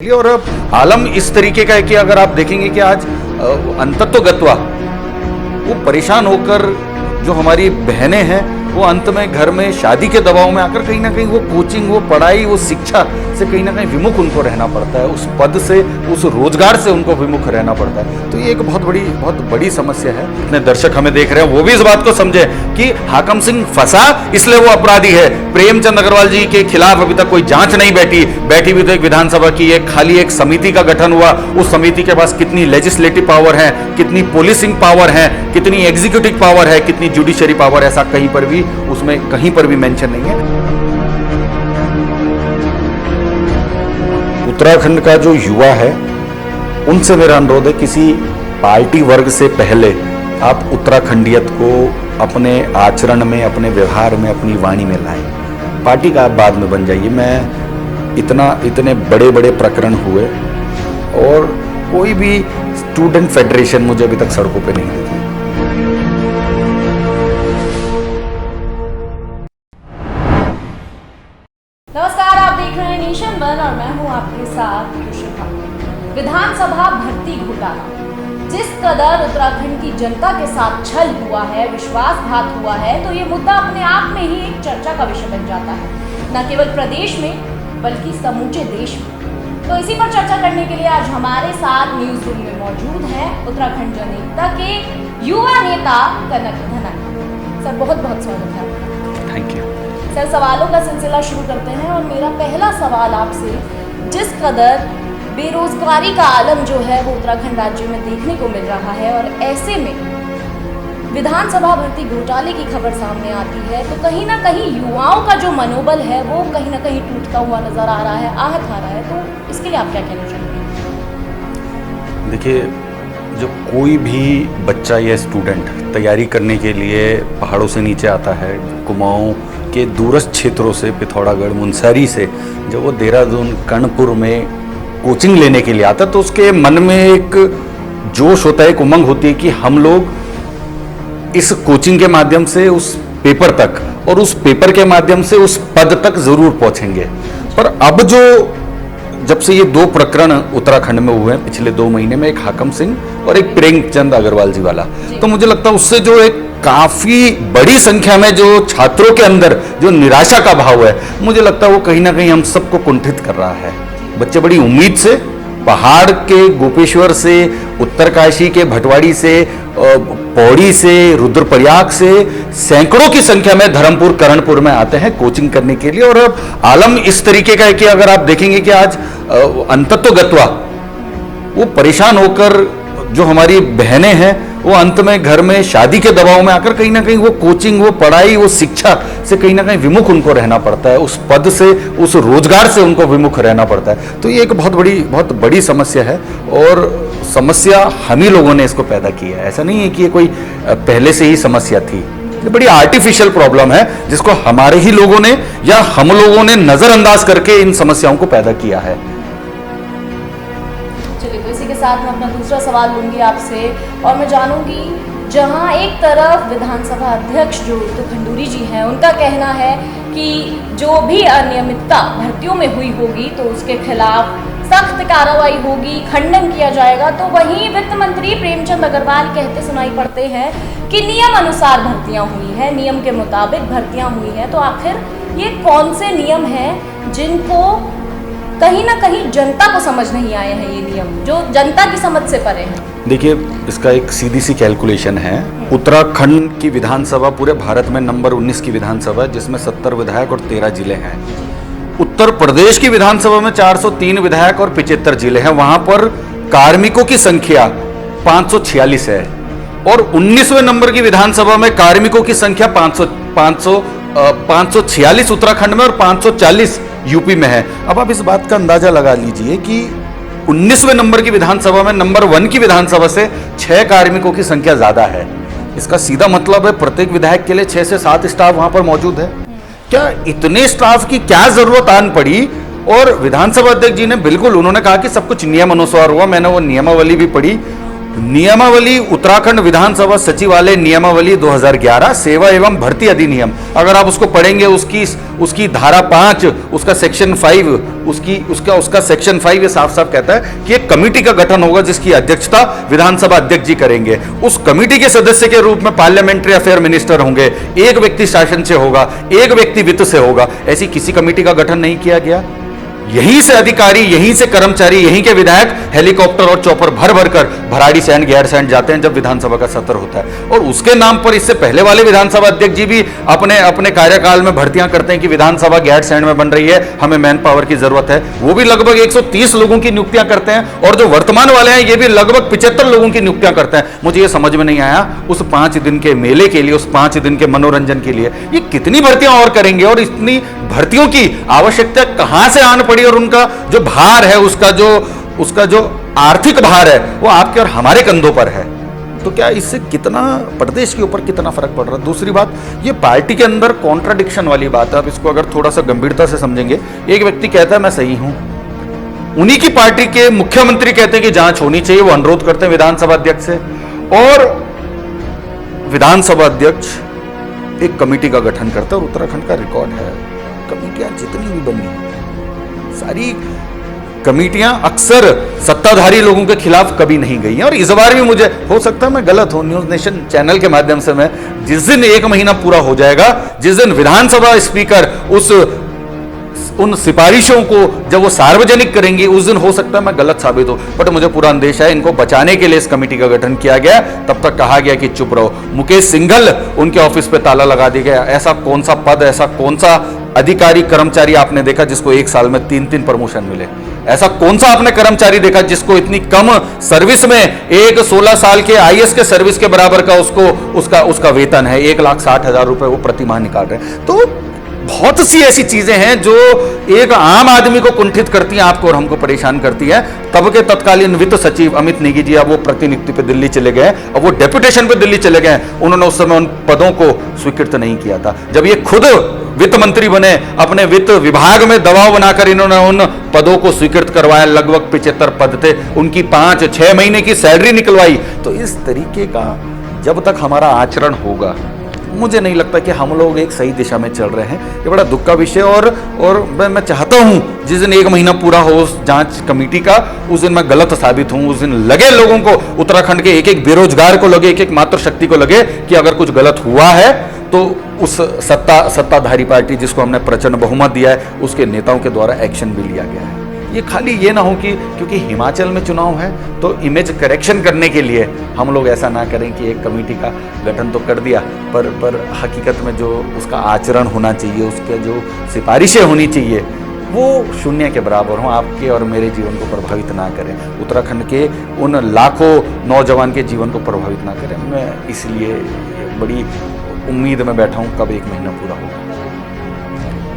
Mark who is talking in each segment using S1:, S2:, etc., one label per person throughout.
S1: और आलम इस तरीके का है कि अगर आप देखेंगे कि आज अंतत्वगत्वा वो परेशान होकर जो हमारी बहनें हैं वो अंत में घर में शादी के दबाव में आकर कहीं ना कहीं वो कोचिंग, वो पढ़ाई, वो शिक्षा से कहीं ना कहीं विमुख उनको रहना पड़ता है, उस पद से, उस रोजगार से उनको विमुख रहना पड़ता है। तो ये एक बहुत बड़ी समस्या है। इतने दर्शक हमें देख रहे हैं वो भी इस बात को समझे कि हाकम सिंह फंसा इसलिए वो अपराधी है। प्रेमचंद अग्रवाल जी के खिलाफ अभी तक कोई जांच नहीं बैठी भी तो एक विधानसभा की एक खाली एक समिति का गठन हुआ। उस समिति के पास कितनी लेजिस्लेटिव पावर है, कितनी पुलिसिंग पावर है, कितनी एग्जीक्यूटिव पावर है, कितनी जुडिशरी पावर, ऐसा कहीं पर भी उसमें कहीं पर भी मेंशन नहीं है। उत्तराखंड का जो युवा है उनसे मेरा अनुरोध है, किसी पार्टी वर्ग से पहले आप उत्तराखंडियत को अपने आचरण में, अपने व्यवहार में, अपनी वाणी में लाएं। पार्टी का आप बाद में बन जाइए। मैं इतने बड़े प्रकरण हुए और कोई भी स्टूडेंट फेडरेशन मुझे अभी तक सड़कों पे नहीं दिखी।
S2: नमस्कार, आप देख रहे हैं नेशन वन और मैं हूं आपके साथ कृष्णा। विधानसभा भर्ती घोटाला जिस कदर उत्तराखंड की जनता के साथ छल हुआ है, विश्वासघात हुआ है, तो ये मुद्दा अपने आप में ही एक चर्चा का विषय बन जाता है, न केवल प्रदेश में बल्कि समूचे देश में। तो इसी पर चर्चा करने के लिए आज हमारे साथ न्यूज रूम में मौजूद है उत्तराखंड जनता के युवा नेता कनक धनक। सर बहुत स्वागत है आपका।
S1: थैंक यू
S2: सर, सवालों का सिलसिला शुरू करते हैं और मेरा पहला सवाल आपसे, जिस कदर बेरोजगारी का आलम जो है वो उत्तराखंड राज्य में देखने को मिल रहा है और ऐसे में विधानसभा भर्ती घोटाले की खबर सामने आती है, तो कहीं ना कहीं युवाओं का जो मनोबल है वो कहीं ना कहीं टूटता हुआ नजर आ रहा है, आहत आ रहा है। तो इसके लिए आप क्या कहना चाहेंगे?
S1: देखिए, जब कोई भी बच्चा या स्टूडेंट तैयारी करने के लिए पहाड़ों से नीचे आता है, कुमाऊं के दूरस्थ क्षेत्रों से, पिथौरागढ़, मुनस्यारी से, जब वो देहरादून, कर्णपुर में कोचिंग लेने के लिए आता है, तो उसके मन में एक जोश होता है, एक उमंग होती है कि हम लोग इस कोचिंग के माध्यम से उस पेपर तक और उस पेपर के माध्यम से उस पद तक जरूर पहुंचेंगे। पर अब जब से ये दो प्रकरण उत्तराखंड में हुए हैं पिछले 2 महीने में, एक हाकम सिंह और एक प्रेमचंद अग्रवाल जी वाला, तो मुझे लगता है उससे जो एक काफी बड़ी संख्या में जो छात्रों के अंदर जो निराशा का भाव है, मुझे लगता है वो कहीं ना कहीं हम सबको कुंठित कर रहा है। बच्चे बड़ी उम्मीद से पहाड़ के गोपेश्वर से, उत्तरकाशी के भटवाड़ी से, पौड़ी से, रुद्रप्रयाग से सैकड़ों की संख्या में धर्मपुर, कर्णपुर में आते हैं कोचिंग करने के लिए। और अब आलम इस तरीके का है कि अगर आप देखेंगे कि आज अंतत्वगत्वा वो परेशान होकर जो हमारी बहनें हैं वो अंत में घर में शादी के दबाव में आकर कहीं ना कहीं वो कोचिंग, वो पढ़ाई, वो शिक्षा से कहीं ना कहीं विमुख उनको रहना पड़ता है, उस पद से, उस रोजगार से उनको विमुख रहना पड़ता है। तो ये एक बहुत बड़ी समस्या है और समस्या हम ही लोगों ने इसको पैदा की है। ऐसा नहीं है कि ये कोई पहले से ही समस्या थी। ये बड़ी आर्टिफिशियल प्रॉब्लम है जिसको हमारे ही लोगों ने या हम लोगों ने नजरअंदाज करके इन समस्याओं को पैदा किया है।
S2: चलिए, तो इसी के साथ मैं अपना दूसरा सवाल लूंगी आपसे और मैं जानूंगी, जहां एक तरफ विधानसभा अध्यक्ष जो तो खंडूरी जी हैं, उनका कहना है कि जो भी अनियमितता भर्तियों में हुई होगी तो उसके खिलाफ सख्त कार्रवाई होगी, खंडन किया जाएगा, तो वहीं वित्त मंत्री प्रेमचंद अग्रवाल कहते सुनाई पड़ते हैं कि नियम अनुसार भर्तियां हुई हैं, नियम के मुताबिक भर्तियां हुई हैं। तो आखिर ये कौन से नियम हैं जिनको कहीं ना कहीं जनता को समझ नहीं आए हैं, ये नियम जो जनता की समझ से परे हैं? देखिए,
S1: इसका एक सीधी सी कैलकुलेशन है। उत्तराखंड की विधानसभा पूरे भारत में नंबर 19 की विधानसभा, जिसमें 70 विधायक और 13 जिले हैं। उत्तर प्रदेश की विधानसभा में 403 विधायक और 75 जिले हैं। वहां पर कार्मिकों की संख्या 546 है और 19वें नंबर की विधानसभा में कार्मिकों की संख्या 546 उत्तराखंड में और 540 यूपी में है। अब आप इस बात का अंदाजा लगा लीजिए कि 19वें नंबर की विधानसभा में नंबर 1 की विधानसभा से 6 कार्मिकों की संख्या ज्यादा है। इसका सीधा मतलब है प्रत्येक विधायक के लिए 6 से 7 स्टाफ वहां पर मौजूद है। क्या इतने स्टाफ की क्या जरूरत आन पड़ी? और विधानसभा अध्यक्ष जी ने बिल्कुल, उन्होंने कहा कि सब कुछ नियम अनुसार हुआ। मैंने वो नियमावली भी पढ़ी नियमावली उत्तराखंड विधानसभा सचिवालय नियमावली 2011 सेवा एवं भर्ती अधिनियम, अगर आप उसको पढ़ेंगे उसकी धारा 5 उसका सेक्शन 5 उसका सेक्शन 5 ये साफ साफ कहता है कि एक कमेटी का गठन होगा जिसकी अध्यक्षता विधानसभा अध्यक्ष जी करेंगे। उस कमेटी के सदस्य के रूप में पार्लियामेंट्री अफेयर मिनिस्टर होंगे, एक व्यक्ति शासन से होगा, एक व्यक्ति वित्त से होगा। ऐसी किसी कमेटी का गठन नहीं किया गया। यहीं से अधिकारी, यहीं से कर्मचारी, यहीं के विधायक हेलीकॉप्टर और चौपर भर भर कर भराड़ीसैंण गैरसैंण जाते हैं जब विधानसभा का सत्र होता है। और उसके नाम पर इससे पहले वाले विधानसभा अध्यक्ष जी भी अपने अपने कार्यकाल में भर्तियां करते हैं कि विधानसभा गैरसैंण में बन रही है, हमें मैन पावर की जरूरत है। वो भी लगभग 130 लोगों की नियुक्तियां करते हैं और जो वर्तमान वाले हैं ये भी लगभग 75 लोगों की नियुक्तियां करते हैं। मुझे ये समझ में नहीं आया उस 5 दिन के मेले के लिए, उस 5 दिन के मनोरंजन के लिए ये कितनी भर्तियां और करेंगे और इतनी भर्तियों की आवश्यकता कहां से आन पड़ी। और उनका जो भार है, उसका जो आर्थिक भार है वो आपके और हमारे कंधों पर है। तो क्या इससे कितना प्रदेश के ऊपर कितना फर्क पड़ रहा है। दूसरी बात, ये पार्टी के अंदर कॉन्ट्राडिक्शन वाली बात है। आप इसको अगर थोड़ा सा गंभीरता से समझेंगे, एक व्यक्ति कहता है मैं सही हूं, उन्हीं की पार्टी के मुख्यमंत्री कहते हैं कि जांच होनी चाहिए, वो अनुरोध करते हैं विधानसभा अध्यक्ष से, और विधानसभा अध्यक्ष एक कमेटी का गठन करता है। और उत्तराखंड का रिकॉर्ड है, कमेटियां जितनी भी बनी सारी कमेटियां अक्सर सत्ताधारी लोगों के खिलाफ कभी नहीं गई हैं। और इस बार भी, मुझे हो सकता है मैं गलत हूं, न्यूज नेशन चैनल के माध्यम से मैं जिस दिन 1 महीना पूरा हो जाएगा, जिस दिन विधानसभा स्पीकर उन सिफारिशों को जब वो सार्वजनिक करेंगे, उस दिन हो सकता है मैं गलत साबित हो। बट मुझे पूरा अंदेशा है इनको बचाने के लिए इस कमेटी का गठन किया गया। तब तक कहा गया कि चुप रहो। मुकेश सिंघल उनके ऑफिस पे ताला लगा दिया गया। ऐसा कौन सा पद, ऐसा कौन सा अधिकारी कर्मचारी आपने देखा जिसको 1 साल में 3-3 प्रमोशन मिले? ऐसा कौन सा आपने कर्मचारी देखा जिसको इतनी कम सर्विस में, एक 16 साल के आईएएस के सर्विस के बराबर का उसका वेतन है, 1,60,000 रुपए वो प्रति माह निकाल रहे हैं। तो बहुत सी ऐसी चीजें हैं जो एक आम आदमी को कुंठित करती हैं, आपको और हमको परेशान करती है। तब के तत्कालीन वित्त सचिव अमित नेगी जी, अब वो प्रतिनियुक्ति पे दिल्ली चले गए, अब वो डेपुटेशन पे दिल्ली चले गए। उन्होंने उस समय उन पदों को स्वीकृत नहीं किया था। जब ये खुद वित्त मंत्री बने, अपने वित्त विभाग में दबाव बनाकर इन्होंने उन पदों को स्वीकृत करवाया। लगभग 75 पद थे, उनकी 5-6 महीने की सैलरी निकलवाई। तो इस तरीके का जब तक हमारा आचरण होगा, मुझे नहीं लगता कि हम लोग एक सही दिशा में चल रहे हैं। ये बड़ा दुख का विषय। और मैं चाहता हूं जिस दिन 1 महीना पूरा हो उस जांच कमेटी का, उस दिन मैं गलत साबित हूं। उस दिन लगे लोगों को, उत्तराखंड के एक बेरोजगार को लगे, एक मातृशक्ति को लगे कि अगर कुछ गलत हुआ है तो उस सत्ताधारी पार्टी जिसको हमने प्रचंड बहुमत दिया है, उसके नेताओं के द्वारा एक्शन भी लिया गया है। ये खाली ये ना हो कि क्योंकि हिमाचल में चुनाव है तो इमेज करेक्शन करने के लिए हम लोग ऐसा ना करें कि एक कमेटी का गठन तो कर दिया, पर हकीकत में जो उसका आचरण होना चाहिए, उसके जो सिफारिशें होनी चाहिए, वो शून्य के बराबर हों, आपके और मेरे जीवन को प्रभावित ना करें, उत्तराखंड के उन लाखों नौजवान के जीवन को प्रभावित ना करें। मैं इसलिए बड़ी उम्मीद में बैठा हूँ कब 1 महीना पूरा होगा।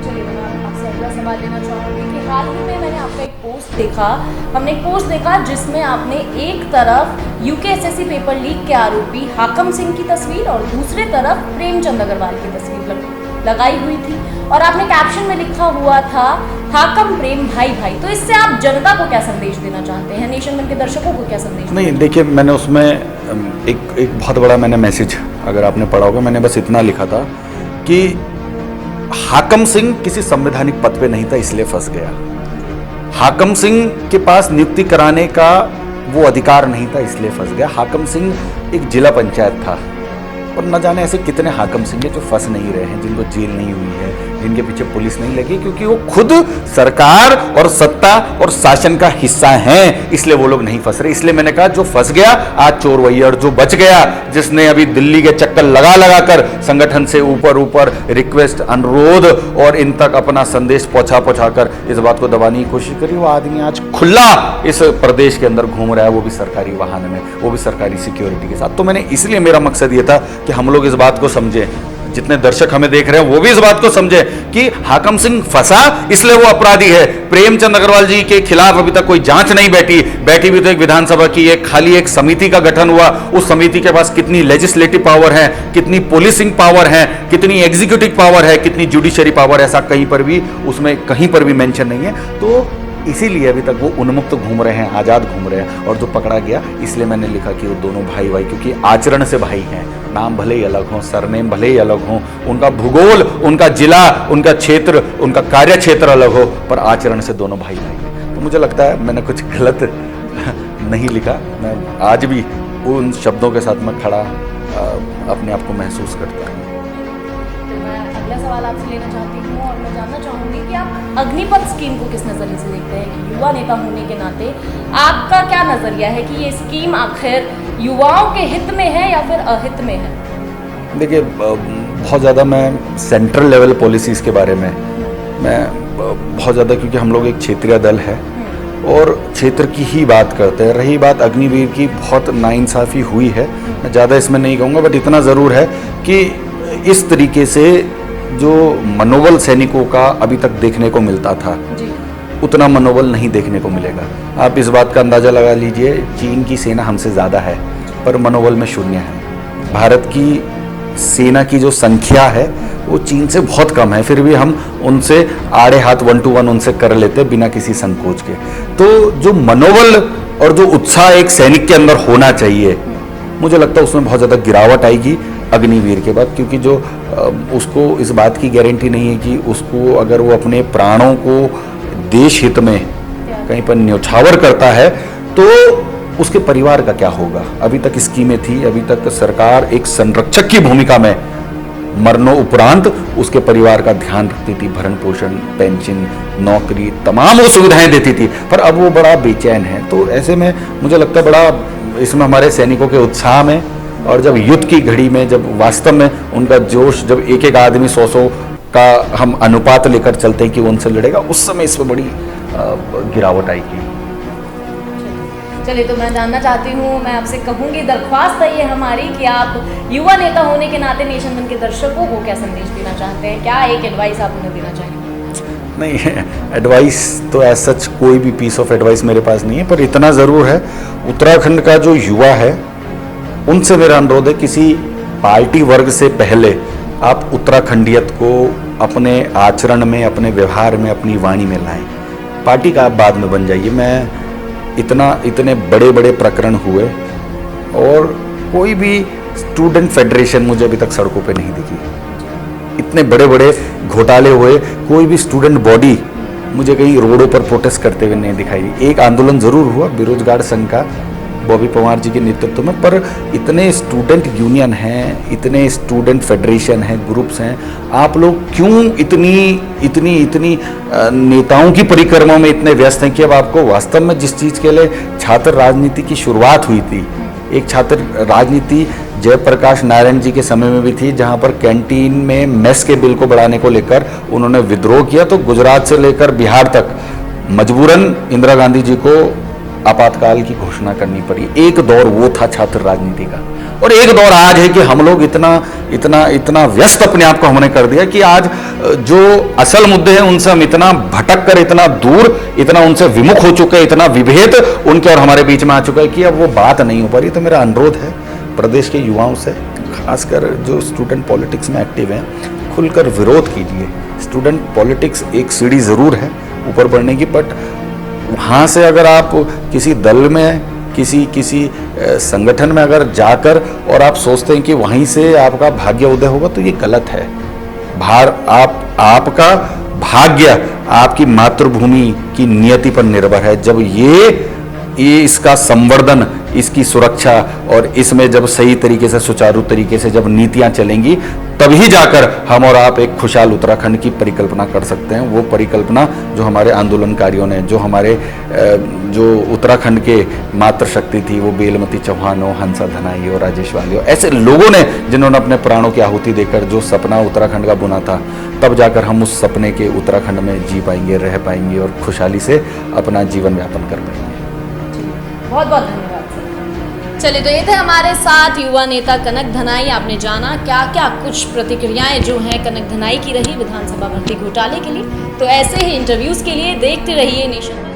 S2: चलिए, मैं आपसे अगला सवाल लेना चाहूँगी कि हाल ही में मैंने आपका एक पोस्ट देखा, हमने एक पोस्ट देखा जिसमें आपने एक तरफ यूकेएसएससी पेपर लीक के आरोपी हाकम सिंह की तस्वीर और दूसरे तरफ प्रेमचंद अग्रवाल की तस्वीर लगाई हुई थी, और आपने कैप्शन में लिखा हुआ था हाकम प्रेम भाई भाई। तो इससे आप जनता को क्या संदेश देना चाहते हैं, नेशन वन के दर्शकों को क्या संदेश?
S1: नहीं, देखिए, मैंने उसमें एक बहुत बड़ा मैंने मैसेज, अगर आपने पढ़ा होगा, मैंने बस इतना लिखा था कि हाकम सिंह किसी संवैधानिक पद पे नहीं था, इसलिए फंस गया। हाकम सिंह के पास नियुक्ति कराने का वो अधिकार नहीं था, इसलिए फंस गया। हाकम सिंह एक जिला पंचायत था, और न जाने ऐसे कितने हाकम सिंह हैं जो फंस नहीं रहे हैं, जिनको जेल नहीं हुई है, जिनके पीछे पुलिस नहीं लगी, क्योंकि वो खुद सरकार और सत्ता और शासन का हिस्सा हैं, इसलिए वो लोग नहीं फंस रहे। इसलिए मैंने कहा जो फंस गया आज चोर वही, और जो बच गया, जिसने अभी दिल्ली के चक्कर लगा कर संगठन से ऊपर रिक्वेस्ट, अनुरोध और इन तक अपना संदेश पहुंचा कर इस बात को दबाने की कोशिश करी, वो आदमी आज खुला इस प्रदेश के अंदर घूम रहा है, वो भी सरकारी वाहन में, वो भी सरकारी सिक्योरिटी के साथ। तो मैंने इसलिए, मेरा मकसद ये था कि हम लोग इस बात को समझें, जितने दर्शक हमें देख रहे हैं वो भी इस बात को समझे कि हाकम सिंह फंसा इसलिए वो अपराधी है। प्रेमचंद अग्रवाल जी के खिलाफ अभी तक कोई जांच नहीं बैठी भी तो एक विधानसभा की एक खाली एक समिति का गठन हुआ। उस समिति के पास कितनी लेजिस्लेटिव पावर है, कितनी पुलिसिंग पावर है, कितनी एग्जीक्यूटिव पावर है, कितनी जुडिशरी पावर है, ऐसा कहीं पर भी उसमें कहीं पर भी मेंशन नहीं है। तो इसीलिए अभी तक वो उन्मुक्त घूम रहे हैं, आज़ाद घूम रहे हैं। और जो पकड़ा गया, इसलिए मैंने लिखा कि वो दोनों भाई भाई, क्योंकि आचरण से भाई हैं। नाम भले ही अलग हों, सरनेम भले ही अलग हों, उनका भूगोल, उनका जिला, उनका क्षेत्र, उनका कार्य क्षेत्र अलग हो, पर आचरण से दोनों भाई भाई। तो मुझे लगता है मैंने कुछ गलत नहीं लिखा। मैं आज भी उन शब्दों के साथ मैं खड़ा अपने आप को महसूस करता हूँ।
S2: तो मैं अगला सवाल आपसे लेना चाहती हूँ और मैं जानना चाहूँगी कि आप अग्निपथ स्कीम को किस नज़रिए से देखते हैं कि युवा नेता होने के नाते आपका क्या नज़रिया है कि ये स्कीम आखिर युवाओं के हित में है या फिर अहित में है?
S1: देखिए, बहुत ज़्यादा मैं सेंट्रल लेवल पॉलिसीज़ के बारे में मैं बहुत ज़्यादा, क्योंकि हम लोग एक क्षेत्रीय दल है और क्षेत्र की ही बात करते हैं। रही बात अग्निवीर की, बहुत नाइंसाफ़ी हुई है, मैं ज़्यादा इसमें नहीं कहूँगा, बट इतना ज़रूर है कि इस तरीके से जो मनोबल सैनिकों का अभी तक देखने को मिलता था, उतना मनोबल नहीं देखने को मिलेगा। आप इस बात का अंदाज़ा लगा लीजिए, चीन की सेना हमसे ज़्यादा है पर मनोबल में शून्य है। भारत की सेना की जो संख्या है वो चीन से बहुत कम है, फिर भी हम उनसे आड़े हाथ 1 to 1 उनसे कर लेते बिना किसी संकोच के। तो जो मनोबल और जो उत्साह एक सैनिक के अंदर होना चाहिए, मुझे लगता है उसमें बहुत ज़्यादा गिरावट आएगी अग्निवीर के बाद, क्योंकि जो उसको इस बात की गारंटी नहीं है कि उसको अगर वो अपने प्राणों को देश हित में कहीं पर न्यौछावर करता है तो उसके परिवार का क्या होगा। अभी तक स्कीमें थी, अभी तक सरकार एक संरक्षक की भूमिका में मरणों उपरांत उसके परिवार का ध्यान रखती थी, भरण पोषण, पेंशन, नौकरी, तमाम वो सुविधाएं देती थी, पर अब वो बड़ा बेचैन है। तो ऐसे में मुझे लगता है बड़ा इसमें हमारे सैनिकों के उत्साह में, और जब युद्ध की घड़ी में, जब वास्तव में उनका जोश, जब एक एक आदमी 100 का हम अनुपात लेकर चलते हैं कि वो उनसे लड़ेगा, उस समय इसमें बड़ी गिरावट आएगी।
S2: चलिए, तो मैं जानना चाहती हूँ, मैं आपसे कहूँगी, दरख्वास्त है ये हमारी कि आप युवा नेता होने के नाते नेशन वन के दर्शकों को क्या संदेश देना चाहते हैं, क्या एक एडवाइस आप उन्हें देना चाहेंगे?
S1: नहीं, एडवाइस तो एज सच कोई भी पीस ऑफ एडवाइस मेरे पास नहीं है, पर इतना ज़रूर है, उत्तराखंड का जो युवा है उनसे मेरा अनुरोध है, किसी पार्टी वर्ग से पहले आप उत्तराखंडियत को अपने आचरण में, अपने व्यवहार में, अपनी वाणी में लाएं। पार्टी का आप बाद में बन जाइए। मैं इतने बड़े बड़े प्रकरण हुए और कोई भी स्टूडेंट फेडरेशन मुझे अभी तक सड़कों पे नहीं दिखी। इतने बड़े बड़े घोटाले हुए, कोई भी स्टूडेंट बॉडी मुझे कहीं रोडों पर प्रोटेस्ट करते हुए नहीं दिखाई दी। एक आंदोलन जरूर हुआ बेरोजगार संघ का, बॉबी पवार जी के नेतृत्व में, पर इतने स्टूडेंट यूनियन हैं, इतने स्टूडेंट फेडरेशन हैं, ग्रुप्स हैं, आप लोग क्यों इतनी नेताओं की परिक्रमा में इतने व्यस्त हैं कि अब आपको वास्तव में जिस चीज़ के लिए छात्र राजनीति की शुरुआत हुई थी, एक छात्र राजनीति जयप्रकाश नारायण जी के समय में भी थी, जहां पर कैंटीन में मेस के बिल को बढ़ाने को लेकर उन्होंने विद्रोह किया, तो गुजरात से लेकर बिहार तक मजबूरन इंदिरा गांधी जी को आपातकाल की घोषणा करनी पड़ी। एक दौर वो था छात्र राजनीति का, और एक दौर आज है कि हम लोग इतना व्यस्त अपने आप को हमने कर दिया कि आज जो असल मुद्दे हैं उनसे हम इतना भटक कर, इतना दूर, इतना उनसे विमुख हो चुके हैं, इतना विभेद उनके और हमारे बीच में आ चुका है कि अब वो बात नहीं हो पा रही। तो मेरा अनुरोध है प्रदेश के युवाओं से, खासकर जो स्टूडेंट पॉलिटिक्स में एक्टिव हैं, खुलकर विरोध कीजिए। स्टूडेंट पॉलिटिक्स एक सीढ़ी जरूर है ऊपर बढ़ने की, बट वहाँ से अगर आप किसी दल में, किसी संगठन में अगर जाकर और आप सोचते हैं कि वहीं से आपका भाग्य उदय होगा, तो ये गलत है। आपका भाग्य आपकी मातृभूमि की नियति पर निर्भर है। जब ये इसका संवर्धन, इसकी सुरक्षा और इसमें जब सही तरीके से, सुचारू तरीके से जब नीतियां चलेंगी, तभी जाकर हम और आप एक खुशहाल उत्तराखंड की परिकल्पना कर सकते हैं। वो परिकल्पना जो हमारे आंदोलनकारियों ने, जो उत्तराखंड के मातृशक्ति थी, वो बेलमती चौहान हो, हंसा धनाई हो, राजेश वाली हो, ऐसे लोगों ने जिन्होंने अपने प्राणों की आहुति देकर जो सपना उत्तराखंड का बुना था, तब जाकर हम उस सपने के उत्तराखंड में जी पाएंगे, रह पाएंगे और खुशहाली से अपना जीवन यापन कर पाएंगे।
S2: बहुत बहुत धन्यवाद सर। चलिए, तो ये थे हमारे साथ युवा नेता कनक धनाई। आपने जाना क्या क्या कुछ प्रतिक्रियाएं जो हैं कनक धनाई की रही विधानसभा भर्ती घोटाले के लिए। तो ऐसे ही इंटरव्यूज के लिए देखते रहिए नेशन।